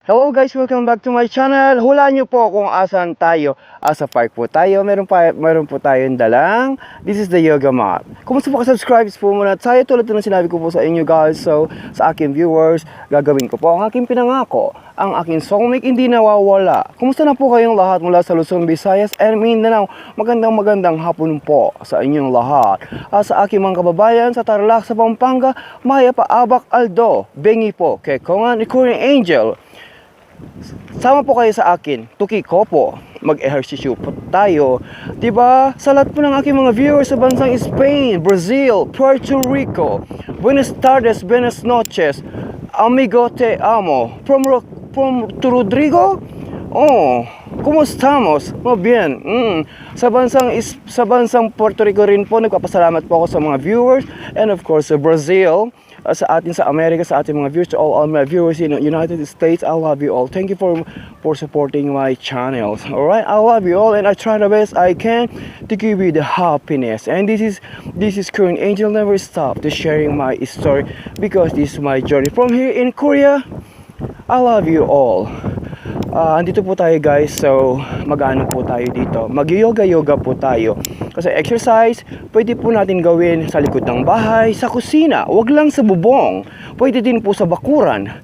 Hello guys, welcome back to my channel. Hulaan niyo po kung asan tayo. Sa park po tayo. Meron po tayong dalang. This is the yoga mat. Kumusta po ka-subscribe po muna tayo. Tulad ng sinabi ko po sa inyo guys. So, sa aking viewers, gagawin ko po ang aking pinangako. Ang aking soulmate hindi nawawala. Kumusta na po kayong lahat mula sa Luzon, Visayas and Mindanao? Magandang hapon po sa inyong lahat. Sa aking mga kababayan sa Tarlac, sa Pampanga, Maya Paabak Aldo, Bengi po, kay Kongan, Korean Angel. Sama po kayo sa akin, tuki ko po, mag-ehersisyo po tayo. Diba? Sa lahat po ng aking mga viewers sa bansang Spain, Brazil, Puerto Rico, Buenas tardes, buenas noches, amigo te amo, from Rodrigo? Oh, kumustamos? Mo bien. Sa bansang Puerto Rico rin po, nagpapasalamat po ako sa mga viewers, and of course sa Brazil, sa atin sa Amerika, sa ating mga viewers, to all my viewers in the United States, I love you all. Thank you for supporting my channels. Alright, I love you all and I try the best I can to give you the happiness. And this is Korean Angel. Never stop to sharing my story because this is my journey from here in Korea. I love you all. Andito po tayo guys, so mag-ano po tayo dito, mag-yoga po tayo. Kasi exercise, pwede po natin gawin sa likod ng bahay, sa kusina, wag lang sa bubong. Pwede din po sa bakuran,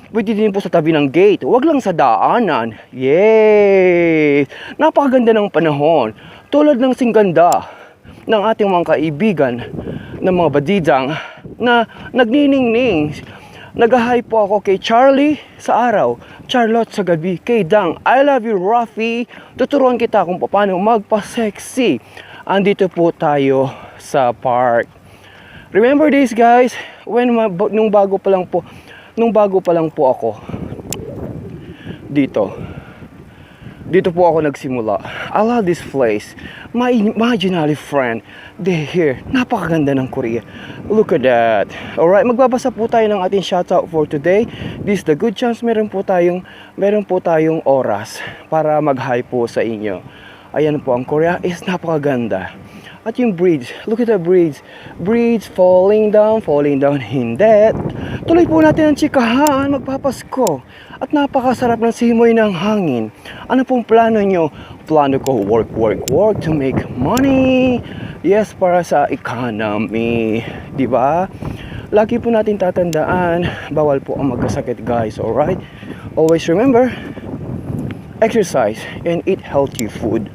pwede din po sa tabi ng gate, wag lang sa daanan. Yay! Napakaganda ng panahon, tulad ng singganda ng ating mga kaibigan, ng mga badidang na nagniningning. Nag-hi po ako kay Charlie sa araw, Charlotte sa gabi, kay Dang, I love you Rafi. Tuturuan kita kung paano magpa-sexy. Andito po tayo sa park. Remember this guys, nung bago pa lang po ako dito po ako nagsimula. I love this place. My imaginary friend, they're here. Napakaganda ng Korea. Look at that. Alright, magbabasa po tayo ng ating shoutout for today. This is the good chance. Meron po tayong oras para mag-hi po sa inyo. Ayan po, ang Korea is napakaganda. At yung bridge, look at the bridge. Bridge falling down. Hindi. Tuloy po natin ang chikahan, magpapasko. At napakasarap ng simoy ng hangin. Ano pong plano nyo? Plano ko work to make money. Yes, para sa economy. Diba? Lagi po natin tatandaan, bawal po ang magkasakit guys, alright? Always remember, exercise and eat healthy food.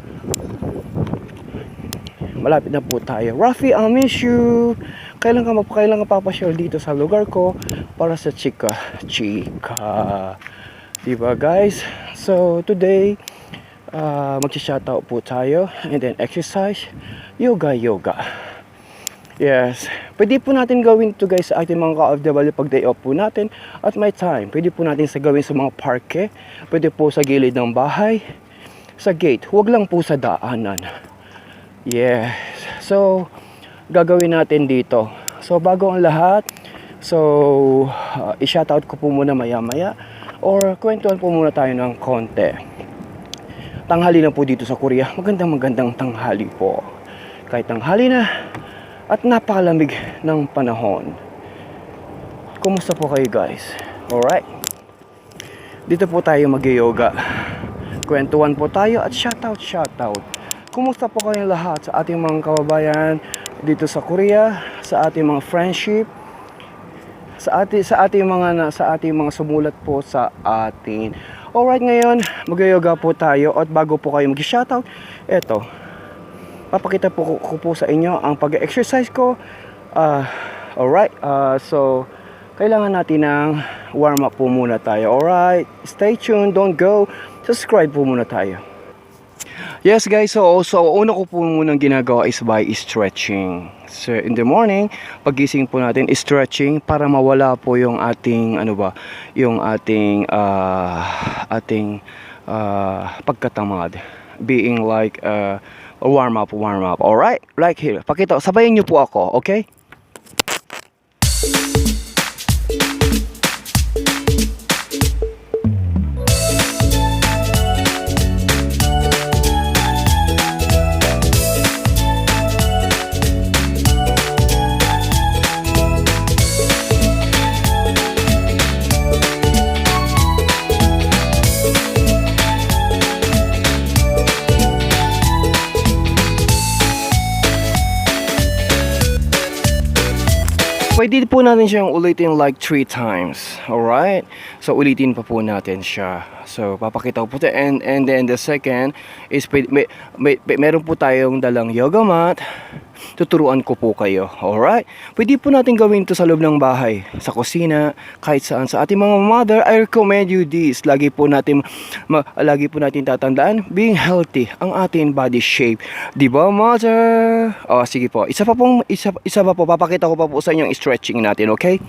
Malapit na po tayo. Rafi, I'll miss you. Kailan ka papasyal dito sa lugar ko para sa chika. Diba guys? So today, mag-shoutout po tayo and then exercise, yoga. Yes, pwede po natin gawin to guys sa ating mga ka-OFW pag day off po natin at may time. Pwede po natin gawin sa mga parke, pwede po sa gilid ng bahay, sa gate, huwag lang po sa daanan. Yes, so gagawin natin dito. So bago ang lahat, so i-shoutout ko po muna maya or kwentuhan po muna tayo ng konti. Tanghali na po dito sa Korea. Magandang tanghali po. Kahit tanghali na at napakalamig ng panahon. Kumusta po kayo guys? Alright. Dito po tayo mag-yoga. Kwentuhan po tayo at shoutout. Kumusta po kayong lahat sa ating mga kababayan dito sa Korea, sa ating mga friendship, sa ating mga sumulat po sa atin. Alright, ngayon mag-yoga po tayo at bago po kayo mag-shoutout, eto, papakita ko po sa inyo ang pag-exercise ko. Alright, so kailangan natin ng warm up po muna tayo. Alright, stay tuned, don't go, subscribe po muna tayo. Yes guys, so una ko po munang ginagawa is by stretching. So in the morning, pagising po natin, stretching para mawala po yung ating pagkatamad. Being like a warm up. Alright? Like here. Pakita, sabayan niyo po ako, okay? pwede po natin siyang ulitin like 3 times. Alright? So, ulitin pa po natin siya. So, papakita ko po ito. And then the second is, meron po tayong dalang yoga mat. Tuturuan ko po kayo. Alright? Pwede po natin gawin ito sa loob ng bahay, sa kusina, kahit saan. Sa ating mga mother, I recommend you this. Lagi po natin tatandaan, being healthy, ang ating body shape. Diba, mother? O, sige po. Isa pa po, papakita ko pa po sa inyo yung stretching natin, okay?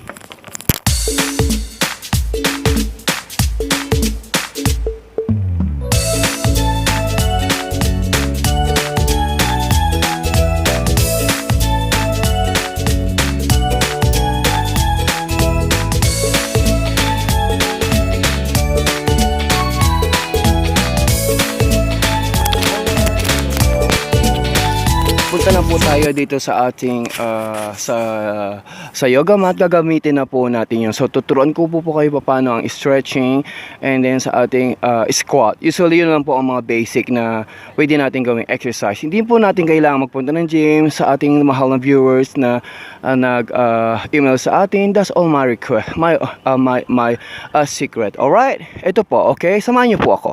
Punta na po tayo dito sa ating sa yoga mat. Gagamitin na po natin yun. So tuturuan ko po kayo paano ang stretching, and then sa ating squat. Usually yun lang po ang mga basic na pwede natin gawing exercise. Hindi po natin kailangan magpunta ng gym. Sa ating mahal na viewers na nag-email sa atin, that's all my request, my secret. Alright, ito po, okay, samahan niyo po ako.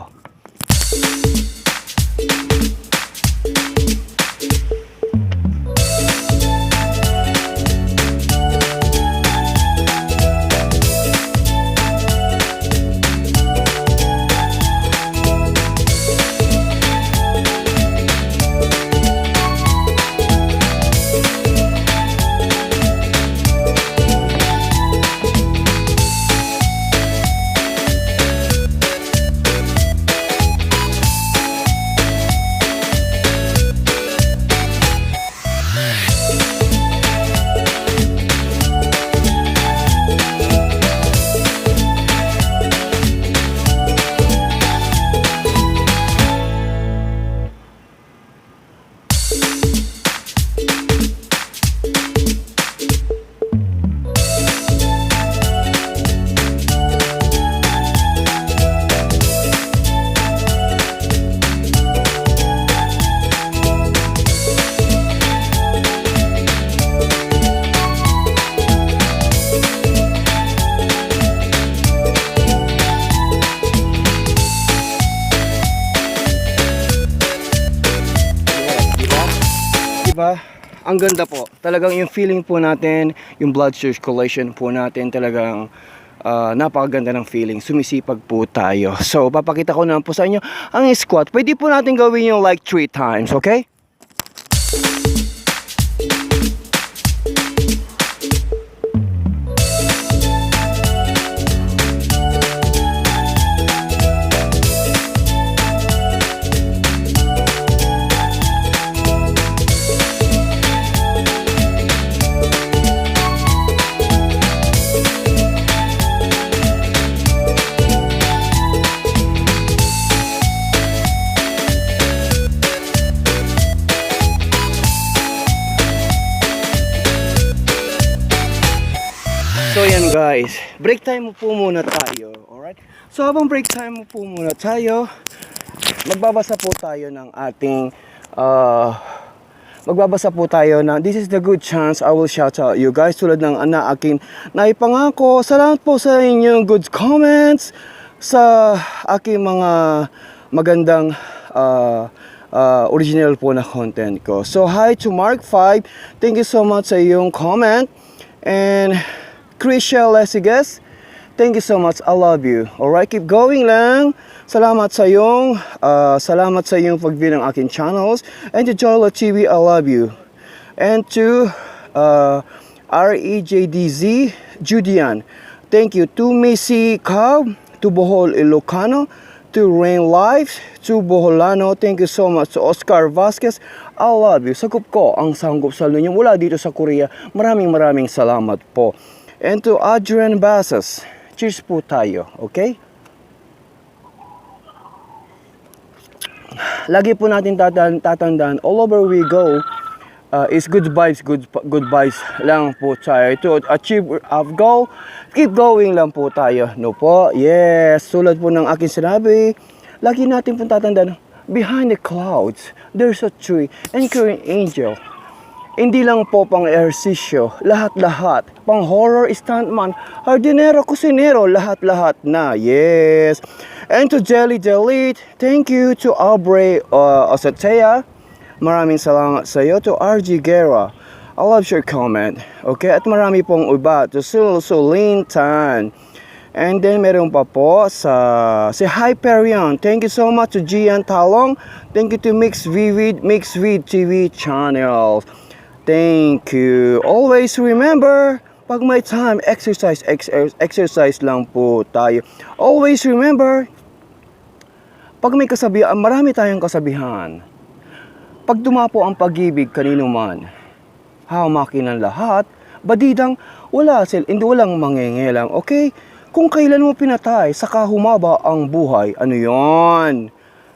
Diba? Ang ganda po. Talagang yung feeling po natin, yung blood circulation po natin, talagang napakaganda ng feeling. Sumisipag po tayo. So, papakita ko na po sa inyo ang squat. Pwede po natin gawin yung like 3 times, okay? So yan guys, break time po muna tayo, alright? So habang break time po muna tayo, magbabasa po tayo ng ating, this is the good chance I will shout out you guys, tulad ng aking naipangako. Salamat po sa inyong good comments, sa aking mga magandang original po na content ko. So hi to Mark 5, thank you so much sa iyong comment. And Krisha Lesiges, thank you so much. I love you. Alright, keep going lang. Salamat sa iyong pag-view ng aking channels. And to Jola TV, I love you. And to REJDZ Judian, thank you. To Missy Cobb, to Bohol Ilocano, to Rain Life, to Boholano, thank you so much. To Oscar Vasquez, I love you. Sagup ko ang sanggop sa ninyo mula dito sa Korea. Maraming salamat po. And to Adrian Basas, cheers po tayo, okay? Lagi po natin tatandaan, all over we go, is good vibes lang po tayo. To achieve our goal, keep going lang po tayo. No po? Yes, tulad po ng aking sinabi, lagi natin po tatandaan, behind the clouds, there's a tree, and an angel. Hindi lang po pang ehersisyo, lahat-lahat. Pang horror, stuntman, hardinero, kusinero, lahat-lahat na. Yes. And to Jelly Delete, thank you to Aubrey Osatea. Maraming salamat sa iyo. To RG Guerra, I love your comment. Okay, at marami pong iba. To Sulin Tan. And then meron pa po si Hyperion. Thank you so much to Gian Talong. Thank you to Mix Vivid TV channel. Thank you. Always remember, pag may time, exercise lang po tayo. Always remember, pag may kasabihan, marami tayong kasabihan. Pag dumapo ang pag-ibig kanino man, hamakin ang lahat, badidang hindi walang mangingialam. Okay? Kung kailan mo pinatay, saka humaba ang buhay, ano yon?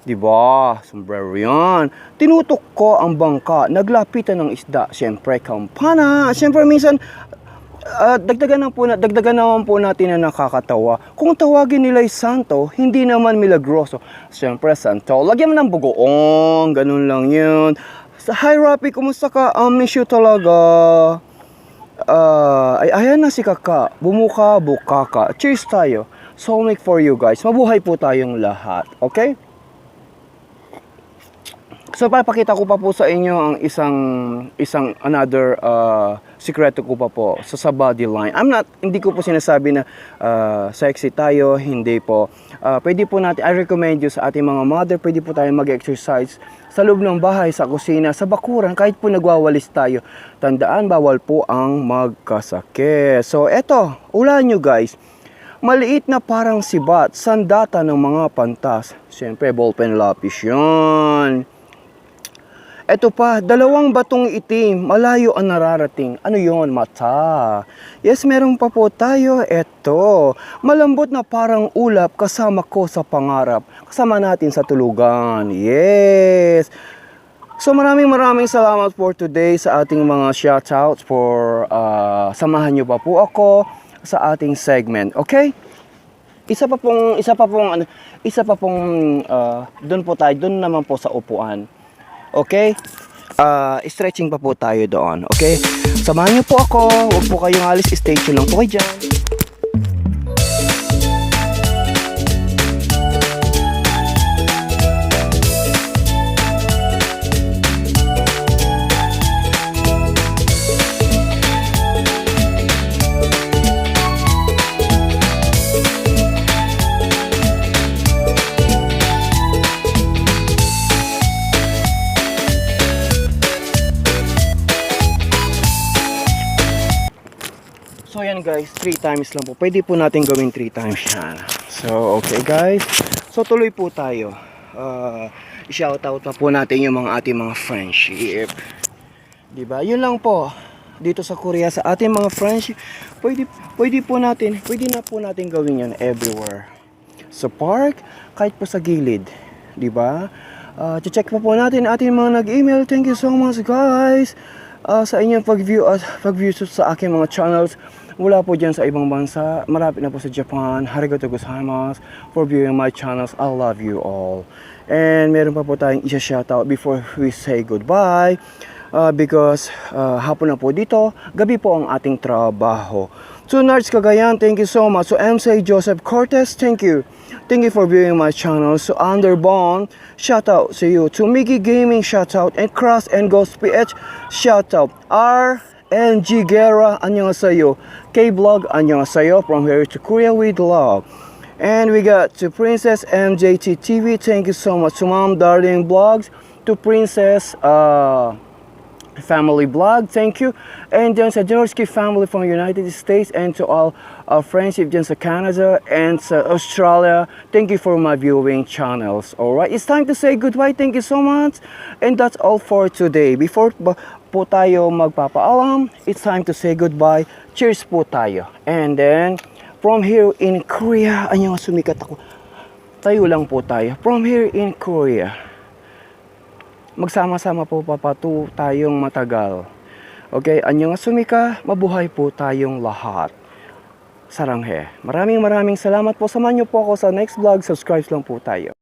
Diba? Sombrero yan. Tinutok ko ang bangka, naglapitan ng isda, siyempre kampana. Siyempre minsan, dagdagan naman po natin na nakakatawa. Kung tawagin nila'y santo, hindi naman milagroso. Siyempre santo, lagyan mo ng bugoong, ganun lang yun. Hi Rapi, kumusta ka? Miss you talaga. Ayan na si Kaka, bumuka, bukaka. Cheers tayo. Soulmate for you guys. Mabuhay po tayong lahat. Okay? So papakita ko pa po sa inyo ang isang another sikreto ko pa po sa body line. Hindi ko po sinasabi na sexy tayo, hindi po. Pwede po natin, I recommend you sa ating mga mother, pwede po tayo mag-exercise sa loob ng bahay, sa kusina, sa bakuran, kahit po nagwawalis tayo. Tandaan, bawal po ang magkasakit. So eto, ulaan nyo guys. Maliit na parang sibat, sandata ng mga pantas. Siyempre, ballpen lapis yun. Eto pa, 2 batong itim, malayo ang nararating. Ano yon? Mata. Yes, meron pa po tayo. Eto, malambot na parang ulap kasama ko sa pangarap. Kasama natin sa tulugan. Yes. So maraming salamat for today sa ating mga shoutouts for samahan nyo pa po ako sa ating segment. Okay? Isa pa pong doon naman po sa upuan. Okay? Stretching pa po tayo doon. Okay? Samahan niyo po ako. Huwag po kayong alis. Stay tuned lang po kayo dyan. So yan guys, 3 times lang po. Pwede po natin gawin 3 times yan. So okay guys. So tuloy po tayo. I-shoutout na po natin yung ating mga friendship. Diba? Yun lang po. Dito sa Korea sa ating mga friendship. Pwede na po natin gawin yan everywhere. Sa park, kahit po sa gilid. Diba? Check pa po natin ating mga nag-email. Thank you so much guys. Sa inyong pag-view sa aking mga channels. Wala po dyan sa ibang bansa. Marapit na po sa Japan. Arigatou gozaimasu for viewing my channels. I love you all. And meron pa po tayong isa-shoutout before we say goodbye. Because hapon na po dito. Gabi po ang ating trabaho. To Nards Cagayan, thank you so much. So MC Joseph Cortez, thank you. Thank you for viewing my channel. So Underbond, shout out to you. To Mickey Gaming, shout out. And Cross and Ghost PH, shout out. RNG Guerra, annyeonghaseyo. K-Vlog, annyeonghaseyo. From here to Korea with love. And we got to Princess MJT TV, thank you so much. To Mom Darling Vlogs, to Princess Family Vlog, thank you. And dyan sa Janorski family from United States, and to all our friendship dyan sa Canada and sa Australia, thank you for my viewing channels. Alright, it's time to say goodbye. Thank you so much. And that's all for today. Before po tayo magpapaalam, it's time to say goodbye. Cheers po tayo. And then, from here in Korea, anyong sumikat ako. Tayo lang po tayo. From here in Korea, magsama-sama po papatu tayong matagal. Okay, anyong sumika, mabuhay po tayong lahat. Saranghe. Maraming salamat po. Samahan niyo po ako sa next vlog. Subscribe lang po tayo.